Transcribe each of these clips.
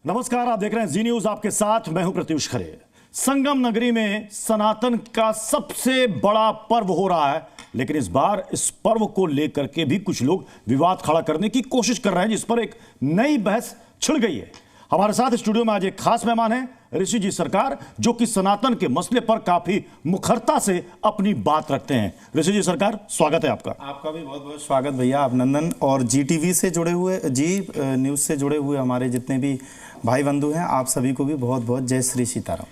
नमस्कार, आप देख रहे हैं जी न्यूज, आपके साथ मैं हूं प्रत्युष खरे। संगम नगरी में सनातन का सबसे बड़ा पर्व हो रहा है, लेकिन इस बार इस पर्व को लेकर के भी कुछ लोग विवाद खड़ा करने की कोशिश कर रहे हैं, जिस पर एक नई बहस छिड़ गई है। हमारे साथ स्टूडियो में आज एक खास मेहमान है, ऋषि जी सरकार, जो कि सनातन के मसले पर काफी मुखरता से अपनी बात रखते हैं। ऋषि जी सरकार, स्वागत है आपका। आपका भी बहुत बहुत स्वागत भैया, अभिनंदन। और जी टीवी से जुड़े हुए, जी न्यूज़ से जुड़े हुए हमारे जितने भी भाई बंधु हैं, आप सभी को भी बहुत बहुत जय श्री सीताराम।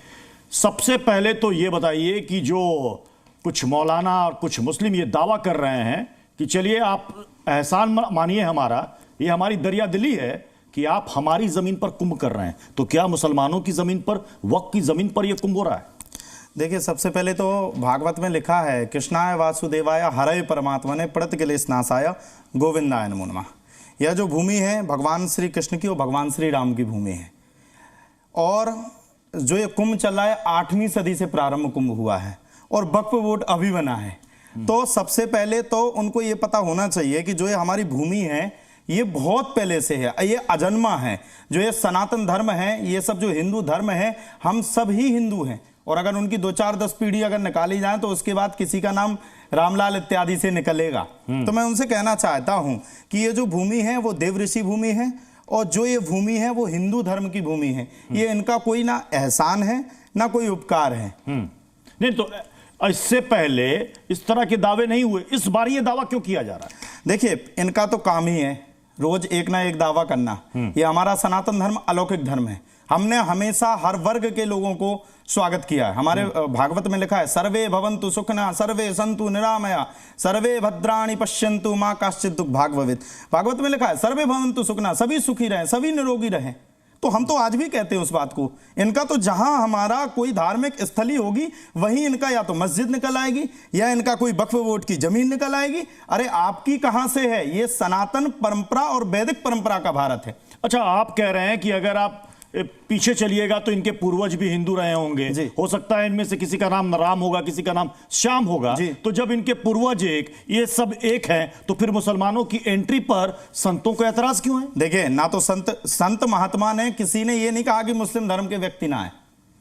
सबसे पहले तो ये बताइए कि जो कुछ मौलाना और कुछ मुस्लिम ये दावा कर रहे हैं कि चलिए आप एहसान मानिए हमारा, ये हमारी दरिया दिली है कि आप हमारी जमीन पर कुंभ कर रहे हैं, तो क्या मुसलमानों की जमीन पर, वक्त की जमीन पर यह कुंभ हो रहा है? देखिए, सबसे पहले तो भागवत में लिखा है, कृष्णाय वासुदेवाय हरय परमात्मने प्रणतक्लेशनाशाय गोविंदाय नमो नमः। यह जो भूमि है भगवान श्री कृष्ण की और भगवान श्री राम की भूमि है। और जो ये कुंभ चल रहा है 8वीं सदी से प्रारंभ कुंभ हुआ है और वक्फ बोर्ड अभी बना है। तो सबसे पहले तो उनको ये पता होना चाहिए कि जो ये हमारी भूमि है ये बहुत पहले से है, ये अजन्मा है। जो ये सनातन धर्म है, ये सब जो हिंदू धर्म है, हम सब ही हिंदू हैं। और अगर उनकी 2-4-10 पीढ़ी अगर निकाली जाए तो उसके बाद किसी का नाम रामलाल इत्यादि से निकलेगा। तो मैं उनसे कहना चाहता हूं कि ये जो भूमि है वो देव ऋषि भूमि है, और जो ये भूमि है वो हिंदू धर्म की भूमि है। ये इनका कोई ना एहसान है ना कोई उपकार है। नहीं तो इससे पहले इस तरह के दावे नहीं हुए, इस बार ये दावा क्यों किया जा रहा है? देखिए, इनका तो काम ही है रोज एक ना एक दावा करना। ये हमारा सनातन धर्म अलौकिक धर्म है। हमने हमेशा हर वर्ग के लोगों को स्वागत किया है। हमारे भागवत में लिखा है, सर्वे भवन्तु सुखिनः सर्वे सन्तु निरामया सर्वे भद्राणि पश्यन्तु मां कश्चित् दुःख भाग् भवेत्। भागवत में लिखा है, सर्वे भवन्तु सुखिनः, सभी सुखी रहें, सभी निरोगी रहें। तो हम तो आज भी कहते हैं उस बात को। इनका तो जहां हमारा कोई धार्मिक स्थली होगी वहीं इनका या तो मस्जिद निकल आएगी या इनका कोई वक्फ बोर्ड की जमीन निकल आएगी। अरे आपकी कहां से है? ये सनातन परंपरा और वैदिक परंपरा का भारत है। अच्छा, आप कह रहे हैं कि अगर आप पीछे चलिएगा तो इनके पूर्वज भी हिंदू रहे होंगे, हो सकता है इनमें से किसी का नाम राम होगा, किसी का नाम श्याम होगा। तो जब इनके पूर्वज एक, ये सब एक हैं, तो फिर मुसलमानों की एंट्री पर संतों को एतराज क्यों है? देखिए, ना तो संत महात्मा ने, किसी ने ये नहीं कहा कि मुस्लिम धर्म के व्यक्ति ना आए।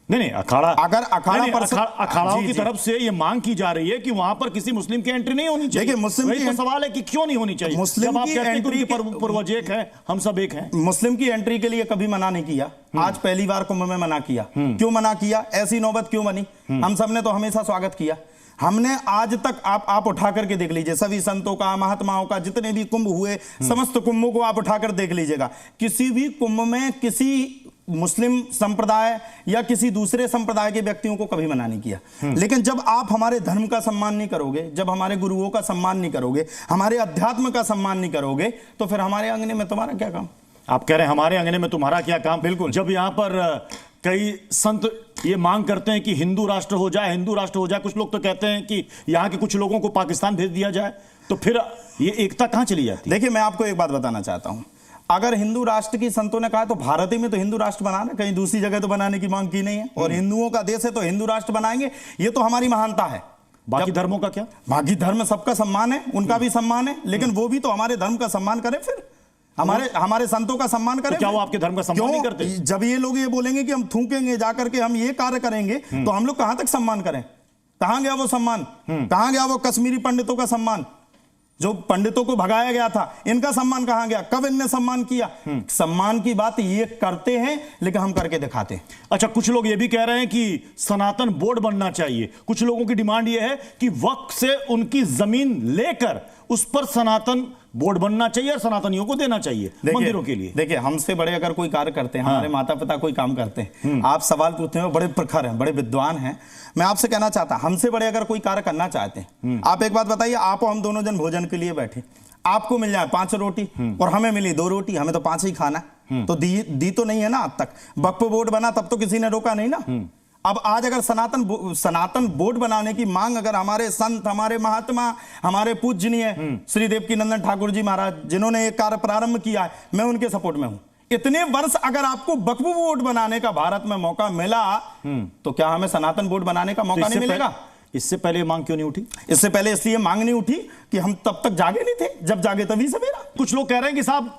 नहीं, अखाड़ा, अगर अखाड़ाओं की तरफ से ये मांग की जा रही है कि वहां पर किसी मुस्लिम की एंट्री नहीं होनी चाहिए। देखिए, मुस्लिम की सवाल है कि क्यों नहीं होनी चाहिए? मुस्लिम की एंट्री, पूर्वज एक है, हम सब एक हैं। मुस्लिम की एंट्री के लिए कभी मना नहीं किया, आज पहली बार कुंभ में मना किया। क्यों मना किया? ऐसी नौबत क्यों बनी? हम सब ने तो हमेशा स्वागत किया। हमने आज तक, आप उठा करके देख लीजिए, सभी संतों का, महात्माओं का, जितने भी कुंभ हुए समस्त कुंभों को आप उठाकर देख लीजिएगा, किसी भी कुंभ में किसी मुस्लिम संप्रदाय या किसी दूसरे संप्रदाय के व्यक्तियों को कभी मना नहीं किया। लेकिन जब आप हमारे धर्म का सम्मान नहीं करोगे, जब हमारे गुरुओं का सम्मान नहीं करोगे, हमारे अध्यात्म का सम्मान नहीं करोगे, तो फिर हमारे अंगने में तुम्हारा क्या काम? आप कह रहे हैं हमारे अंगने में तुम्हारा क्या काम? बिल्कुल। जब यहां पर कई संत ये मांग करते हैं कि हिंदू राष्ट्र हो जाए, हिंदू राष्ट्र हो जाए, कुछ लोग तो कहते हैं कि यहां के कुछ लोगों को पाकिस्तान भेज दिया जाए, तो फिर ये एकता कहां चली जाती है? देखिए, मैं आपको एक बात बताना चाहता हूं। अगर हिंदू राष्ट्र की संतों ने कहा तो भारत ही में तो हिंदू राष्ट्र बनाना, कहीं दूसरी जगह तो बनाने की मांग की नहीं है। और हिंदुओं का देश है तो हिंदू राष्ट्र बनाएंगे, ये तो हमारी महानता है। बाकी धर्मों का क्या? बाकी धर्म सबका सम्मान है, उनका भी सम्मान है, लेकिन वो भी तो हमारे धर्म का सम्मान करें, फिर हमारे संतों का सम्मान करें। तो क्या वो आपके धर्म का सम्मान नहीं करते? जब ये लोग ये बोलेंगे कि हम थूकेंगे जाकर के, हम ये कार्य करेंगे, तो हम लोग कहां तक सम्मान करें? कहां गया वो सम्मान? कहां गया वो कश्मीरी पंडितों का सम्मान, जो पंडितों को भगाया गया था? इनका सम्मान कहां गया? कब इनने सम्मान किया? सम्मान की बात ये करते हैं, लेकिन हम करके दिखाते हैं। अच्छा, कुछ लोग ये भी कह रहे हैं कि सनातन बोर्ड बनना चाहिए। कुछ लोगों की डिमांड ये है कि वक्फ से उनकी जमीन लेकर उस पर सनातन बोर्ड बनना चाहिए और सनातनियों को देना चाहिए मंदिरों के लिए। देखिए, हमसे बड़े अगर कोई कार्य करते हैं, हमारे माता पिता कोई काम करते हैं, आप सवाल पूछते हैं, बड़े प्रखर हैं, बड़े विद्वान हैं। मैं आपसे कहना चाहता, हमसे बड़े अगर कोई कार्य करना चाहते हैं, आप एक बात बताइए, आप और हम दोनों जन भोजन के लिए बैठे, आपको मिल जाए 5 रोटी और हमें मिली 2 रोटी, हमें तो 5 ही खाना, तो दी तो नहीं है ना। आज तक वक्फ बोर्ड बना तब तो किसी ने रोका नहीं ना। अब आज अगर सनातन बोर्ड बनाने की मांग अगर हमारे संत, हमारे महात्मा, हमारे पूजनीय श्री देवकीनंदन ठाकुर जी महाराज, जिन्होंने एक कार्य प्रारंभ किया है, मैं उनके सपोर्ट में हूं। इतने वर्ष अगर आपको वक्फ बोर्ड बनाने का भारत में मौका मिला, तो क्या हमें सनातन बोर्ड बनाने का मौका नहीं मिलेगा? इससे पहले मांग क्यों नहीं उठी? इससे पहले इसलिए मांग नहीं उठी कि हम तब तक जागे नहीं थे, जब जागे तभी सवेरा। कुछ लोग कह रहे हैं कि साहब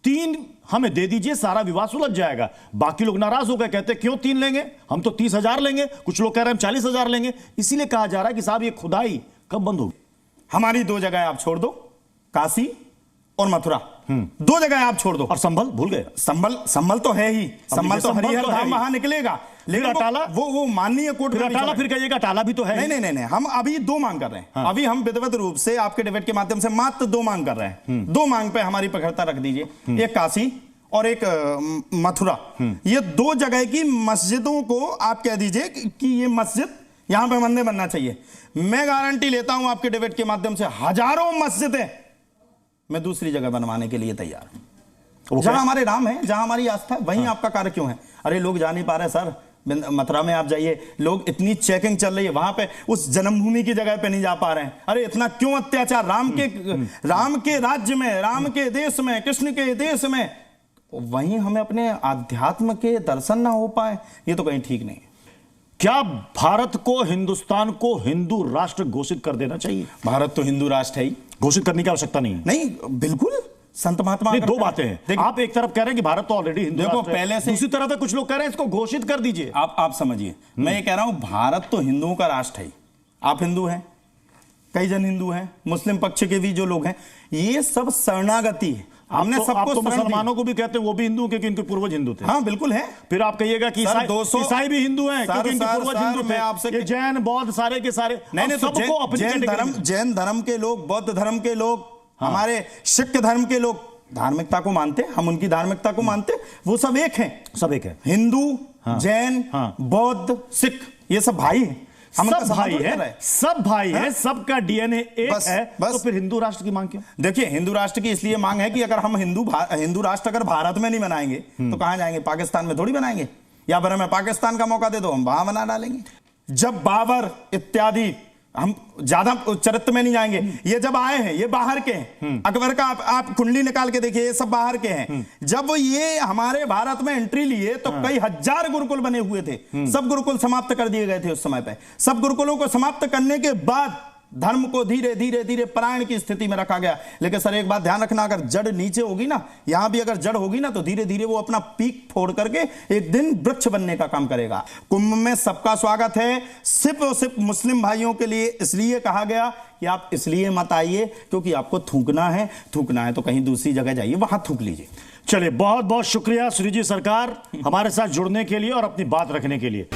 3 हमें दे दीजिए, सारा विवाद सुलझ जाएगा। बाकी लोग नाराज हो गए, कहते क्यों 3 लेंगे, हम तो 30,000 लेंगे, कुछ लोग कह रहे हैं हम 40,000 लेंगे। इसीलिए कहा जा रहा है कि साहब ये खुदाई कब बंद होगी? हमारी 2 जगह आप छोड़ दो, काशी और मथुरा, 2 जगह आप छोड़ दो। और संभल भूल गए? संभल तो है ही, संभल तो हरिहर धाम वहां निकलेगा, लेकिन अटाला वो माननीय कोर्ट फिर अटाला, फिर कहिएगा अटाला भी तो है। नहीं, हम अभी 2 मांग कर रहे हैं। हाँ। अभी हम विधिवत रूप से आपके डिबेट के माध्यम से मात्र 2 मांग कर रहे हैं। 2 मांग पे हमारी प्रखरता रख दीजिए, एक काशी और एक मथुरा। ये 2 जगह की मस्जिदों को आप कह दीजिए कि ये मस्जिद यहां पे मंदिर बनना चाहिए। मैं गारंटी लेता हूं आपके डिबेट के माध्यम से हजारों मस्जिदें मैं दूसरी जगह बनवाने के लिए तैयार हूं। जहां हमारे राम है, जहां हमारी आस्था है, वहीं आपका कार्य क्यों है? अरे लोग जा नहीं पा रहे सर, मथुरा में आप जाइए, लोग इतनी चेकिंग चल रही है, वहां पे उस जन्मभूमि की जगह पे नहीं जा पा रहे हैं। अरे इतना क्यों अत्याचार राम के राज्य में, राम के देश में, कृष्ण के देश में, वहीं हमें अपने आध्यात्म के दर्शन ना हो पाए, ये तो कहीं ठीक नहीं है। क्या भारत को, हिंदुस्तान को हिंदू राष्ट्र घोषित कर देना चाहिए? भारत तो हिंदू राष्ट्र है ही, घोषित करने की आवश्यकता नहीं है। नहीं बिल्कुल, संत महात्मा 2 बातें हैं। आप एक तरफ कह रहे हैं कि भारत तो ऑलरेडी हिंदू देखो, राष्ट्र है, पहले से दूसरी तरफ है कुछ लोग कह रहे हैं इसको घोषित कर दीजिए। आप समझिए, मैं ये कह रहा हूं भारत तो हिंदुओं का राष्ट्र है। आप हिंदू हैं, कई जन हिंदू हैं, मुस्लिम पक्ष के भी जो लोग हैं, ये सब शरणागति है। हमने सबको, मुसलमानों को भी कहते हैं वो भी हिंदू क्योंकि इनके पूर्वज हिंदू थे। हाँ बिल्कुल है। फिर आप कहिएगा कि ईसाई भी हिंदू हैं क्योंकि इनके पूर्वज हिंदू थे। आपसे ये जैन बौद्ध सारे के सारे नहीं, सबको अपनी जैन धर्म के लोग, बौद्ध धर्म के लोग, हमारे सिख धर्म के लोग धार्मिकता को मानते, हम उनकी धार्मिकता को मानते, वो सब एक हैं। सब एक है, हिंदू, जैन, बौद्ध, सिख, ये सब भाई हैं, सब भाई है, सब भाई है, सबका डीएनए एक है। तो फिर हिंदू राष्ट्र की मांग क्यों? देखिए, हिंदू राष्ट्र की इसलिए मांग है कि अगर हम हिंदू राष्ट्र अगर भारत में नहीं बनाएंगे तो कहां जाएंगे? पाकिस्तान में थोड़ी बनाएंगे, या फिर हमें पाकिस्तान का मौका दे दो, हम वहां बना डालेंगे। जब बाबर इत्यादि, हम ज्यादा चरित्र में नहीं जाएंगे, ये जब आए हैं, ये बाहर के हैं। अकबर का आप कुंडली निकाल के देखिए, ये सब बाहर के हैं। जब ये हमारे भारत में एंट्री लिए तो कई हजार गुरुकुल बने हुए थे, सब गुरुकुल समाप्त कर दिए गए थे उस समय पे। सब गुरुकुलों को समाप्त करने के बाद धर्म को धीरे धीरे धीरे परायण की स्थिति में रखा गया। लेकिन सर एक बात ध्यान रखना, अगर जड़ नीचे होगी ना, यहां भी अगर जड़ होगी ना, तो धीरे धीरे वो अपना पीक फोड़ करके एक दिन वृक्ष बनने का काम करेगा। कुंभ में सबका स्वागत है, सिर्फ और सिर्फ मुस्लिम भाइयों के लिए इसलिए कहा गया कि आप इसलिए मत आइए क्योंकि आपको थूकना है तो कहीं दूसरी जगह जाइए, वहां थूक लीजिए। चलिए, बहुत बहुत शुक्रिया श्रीजी सरकार हमारे साथ जुड़ने के लिए और अपनी बात रखने के लिए।